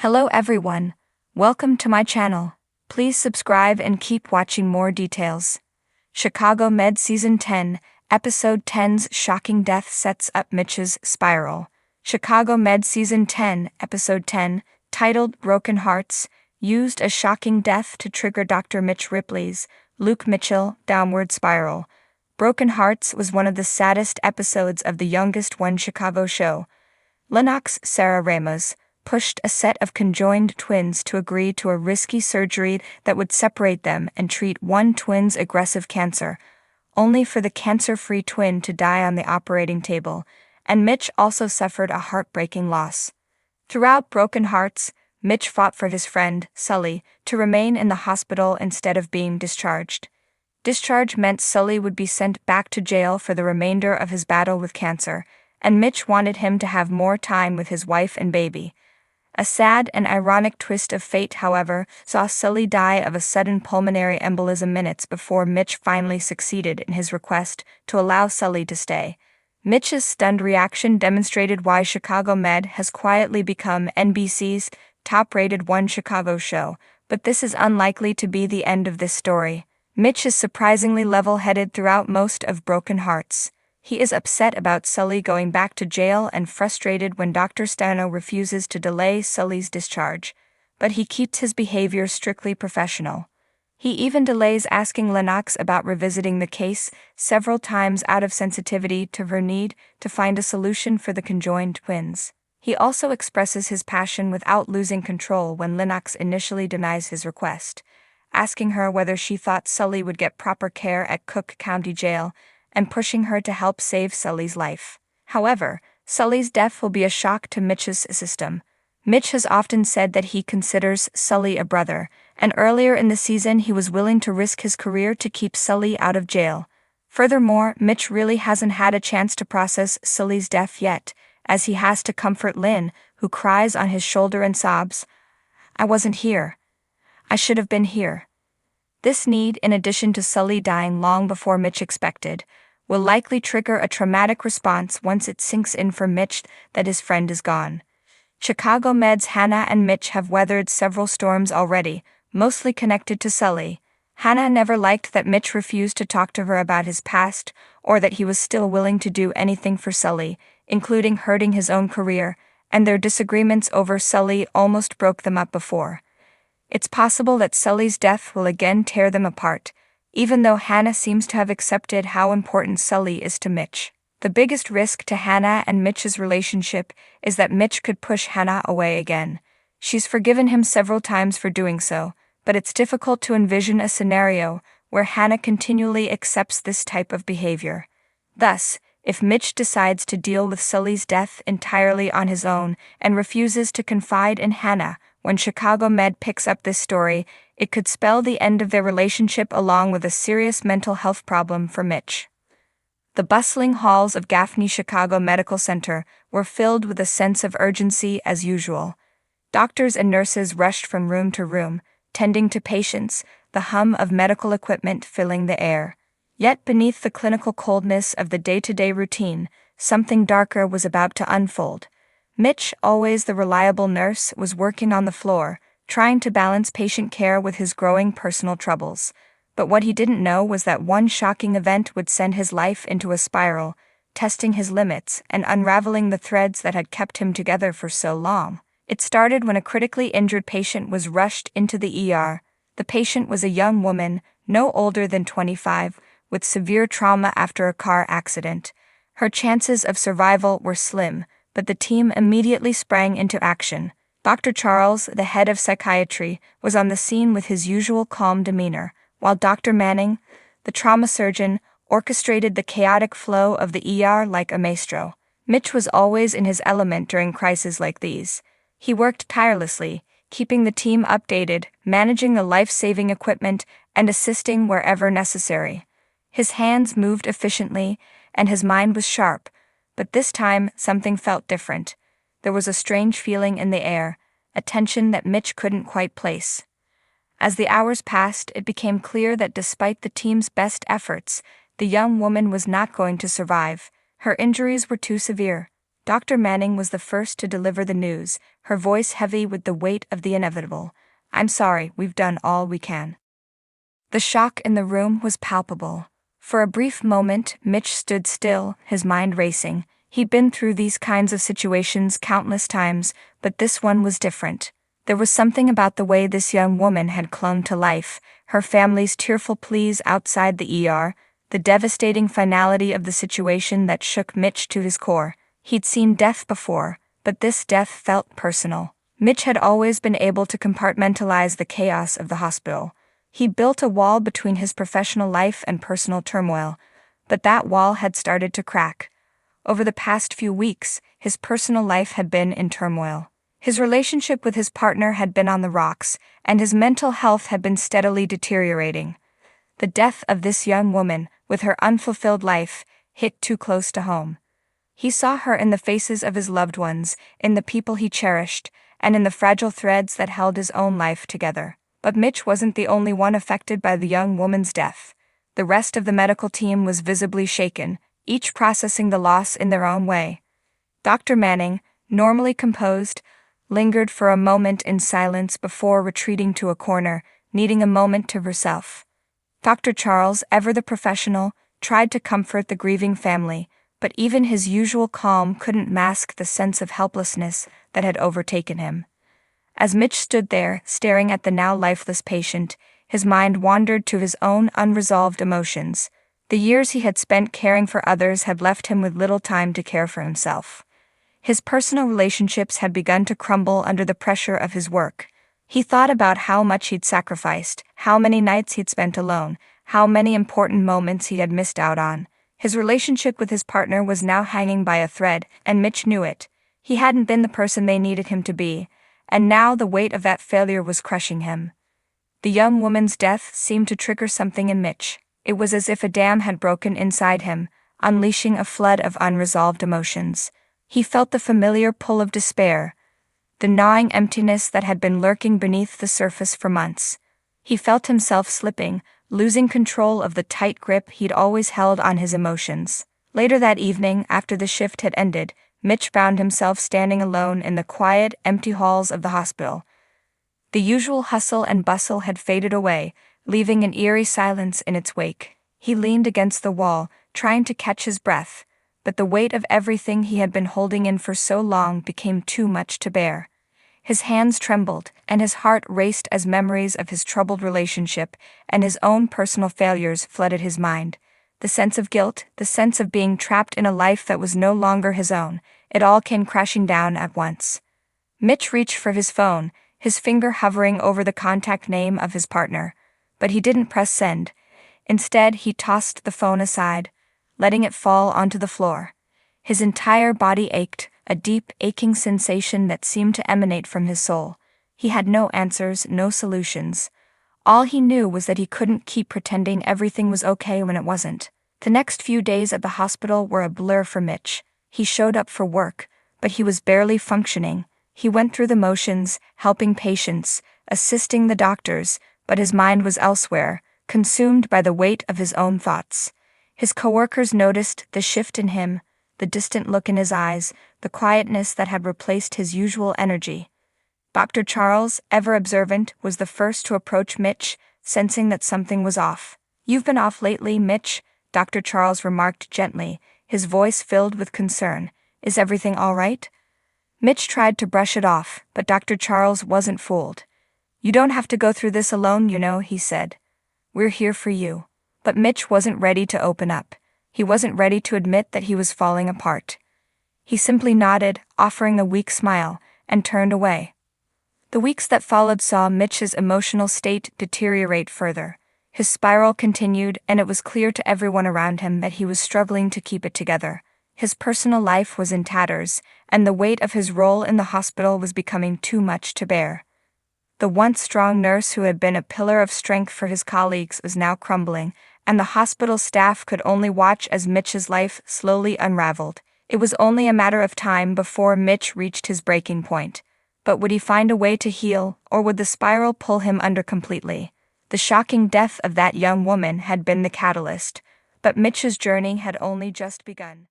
Hello everyone, welcome to my channel. Please subscribe and keep watching more details. Chicago Med Season 10, Episode 10's shocking death sets up Mitch's spiral. Chicago Med Season 10, Episode 10, titled Broken Hearts, used a shocking death to trigger Dr. Mitch Ripley's, Luke Mitchell, downward spiral. Broken Hearts was one of the saddest episodes of the Youngest One Chicago show. Lennox Sarah Ramos pushed a set of conjoined twins to agree to a risky surgery that would separate them and treat one twin's aggressive cancer, only for the cancer-free twin to die on the operating table, and Mitch also suffered a heartbreaking loss. Throughout Broken Hearts, Mitch fought for his friend, Sully, to remain in the hospital instead of being discharged. Discharge meant Sully would be sent back to jail for the remainder of his battle with cancer, and Mitch wanted him to have more time with his wife and baby. A sad and ironic twist of fate, however, saw Sully die of a sudden pulmonary embolism minutes before Mitch finally succeeded in his request to allow Sully to stay. Mitch's stunned reaction demonstrated why Chicago Med has quietly become NBC's top-rated One Chicago show, but this is unlikely to be the end of this story. Mitch is surprisingly level-headed throughout most of Broken Hearts. He is upset about Sully going back to jail and frustrated when Dr. Stano refuses to delay Sully's discharge, but he keeps his behavior strictly professional. He even delays asking Lennox about revisiting the case several times out of sensitivity to her need to find a solution for the conjoined twins. He also expresses his passion without losing control when Lennox initially denies his request, asking her whether she thought Sully would get proper care at Cook County Jail, and pushing her to help save Sully's life. However, Sully's death will be a shock to Mitch's system. Mitch has often said that he considers Sully a brother, and earlier in the season he was willing to risk his career to keep Sully out of jail. Furthermore, Mitch really hasn't had a chance to process Sully's death yet, as he has to comfort Lynn, who cries on his shoulder and sobs, "I wasn't here. I should have been here." This need, in addition to Sully dying long before Mitch expected, will likely trigger a traumatic response once it sinks in for Mitch that his friend is gone. Chicago Med's Hannah and Mitch have weathered several storms already, mostly connected to Sully. Hannah never liked that Mitch refused to talk to her about his past, or that he was still willing to do anything for Sully, including hurting his own career, and their disagreements over Sully almost broke them up before. It's possible that Sully's death will again tear them apart, even though Hannah seems to have accepted how important Sully is to Mitch. The biggest risk to Hannah and Mitch's relationship is that Mitch could push Hannah away again. She's forgiven him several times for doing so, but it's difficult to envision a scenario where Hannah continually accepts this type of behavior. Thus, if Mitch decides to deal with Sully's death entirely on his own and refuses to confide in Hannah when Chicago Med picks up this story, it could spell the end of their relationship along with a serious mental health problem for Mitch. The bustling halls of Gaffney Chicago Medical Center were filled with a sense of urgency as usual. Doctors and nurses rushed from room to room, tending to patients, the hum of medical equipment filling the air. Yet beneath the clinical coldness of the day-to-day routine, something darker was about to unfold. Mitch, always the reliable nurse, was working on the floor, trying to balance patient care with his growing personal troubles. But what he didn't know was that one shocking event would send his life into a spiral, testing his limits and unraveling the threads that had kept him together for so long. It started when a critically injured patient was rushed into the ER. The patient was a young woman, no older than 25, with severe trauma after a car accident. Her chances of survival were slim, but the team immediately sprang into action. Dr. Charles, the head of psychiatry, was on the scene with his usual calm demeanor, while Dr. Manning, the trauma surgeon, orchestrated the chaotic flow of the ER like a maestro. Mitch was always in his element during crises like these. He worked tirelessly, keeping the team updated, managing the life-saving equipment, and assisting wherever necessary. His hands moved efficiently, and his mind was sharp, but this time something felt different. There was a strange feeling in the air, a tension that Mitch couldn't quite place. As the hours passed, it became clear that despite the team's best efforts, the young woman was not going to survive. Her injuries were too severe. Dr. Manning was the first to deliver the news, her voice heavy with the weight of the inevitable. "I'm sorry, we've done all we can." The shock in the room was palpable. For a brief moment, Mitch stood still, his mind racing. He'd been through these kinds of situations countless times, but this one was different. There was something about the way this young woman had clung to life, her family's tearful pleas outside the ER, the devastating finality of the situation that shook Mitch to his core. He'd seen death before, but this death felt personal. Mitch had always been able to compartmentalize the chaos of the hospital. He built a wall between his professional life and personal turmoil, but that wall had started to crack. Over the past few weeks, his personal life had been in turmoil. His relationship with his partner had been on the rocks, and his mental health had been steadily deteriorating. The death of this young woman, with her unfulfilled life, hit too close to home. He saw her in the faces of his loved ones, in the people he cherished, and in the fragile threads that held his own life together. But Mitch wasn't the only one affected by the young woman's death. The rest of the medical team was visibly shaken, each processing the loss in their own way. Dr. Manning, normally composed, lingered for a moment in silence before retreating to a corner, needing a moment to herself. Dr. Charles, ever the professional, tried to comfort the grieving family, but even his usual calm couldn't mask the sense of helplessness that had overtaken him. As Mitch stood there, staring at the now lifeless patient, his mind wandered to his own unresolved emotions. The years he had spent caring for others had left him with little time to care for himself. His personal relationships had begun to crumble under the pressure of his work. He thought about how much he'd sacrificed, how many nights he'd spent alone, how many important moments he had missed out on. His relationship with his partner was now hanging by a thread, and Mitch knew it. He hadn't been the person they needed him to be, and now the weight of that failure was crushing him. The young woman's death seemed to trigger something in Mitch. It was as if a dam had broken inside him, unleashing a flood of unresolved emotions. He felt the familiar pull of despair, the gnawing emptiness that had been lurking beneath the surface for months. He felt himself slipping, losing control of the tight grip he'd always held on his emotions. Later that evening, after the shift had ended, Mitch found himself standing alone in the quiet, empty halls of the hospital. The usual hustle and bustle had faded away, leaving an eerie silence in its wake. He leaned against the wall, trying to catch his breath, but the weight of everything he had been holding in for so long became too much to bear. His hands trembled, and his heart raced as memories of his troubled relationship and his own personal failures flooded his mind. The sense of guilt, the sense of being trapped in a life that was no longer his own, it all came crashing down at once. Mitch reached for his phone, his finger hovering over the contact name of his partner, but he didn't press send. Instead, he tossed the phone aside, letting it fall onto the floor. His entire body ached, a deep, aching sensation that seemed to emanate from his soul. He had no answers, no solutions. All he knew was that he couldn't keep pretending everything was okay when it wasn't. The next few days at the hospital were a blur for Mitch. He showed up for work, but he was barely functioning. He went through the motions, helping patients, assisting the doctors, but his mind was elsewhere, consumed by the weight of his own thoughts. His coworkers noticed the shift in him, the distant look in his eyes, the quietness that had replaced his usual energy. Dr. Charles, ever observant, was the first to approach Mitch, sensing that something was off. "You've been off lately, Mitch," Dr. Charles remarked gently, his voice filled with concern. "Is everything all right?" Mitch tried to brush it off, but Dr. Charles wasn't fooled. "You don't have to go through this alone, you know," he said. "We're here for you." But Mitch wasn't ready to open up. He wasn't ready to admit that he was falling apart. He simply nodded, offering a weak smile, and turned away. The weeks that followed saw Mitch's emotional state deteriorate further. His spiral continued, and it was clear to everyone around him that he was struggling to keep it together. His personal life was in tatters, and the weight of his role in the hospital was becoming too much to bear. The once strong nurse who had been a pillar of strength for his colleagues was now crumbling, and the hospital staff could only watch as Mitch's life slowly unraveled. It was only a matter of time before Mitch reached his breaking point. But would he find a way to heal, or would the spiral pull him under completely? The shocking death of that young woman had been the catalyst, but Mitch's journey had only just begun.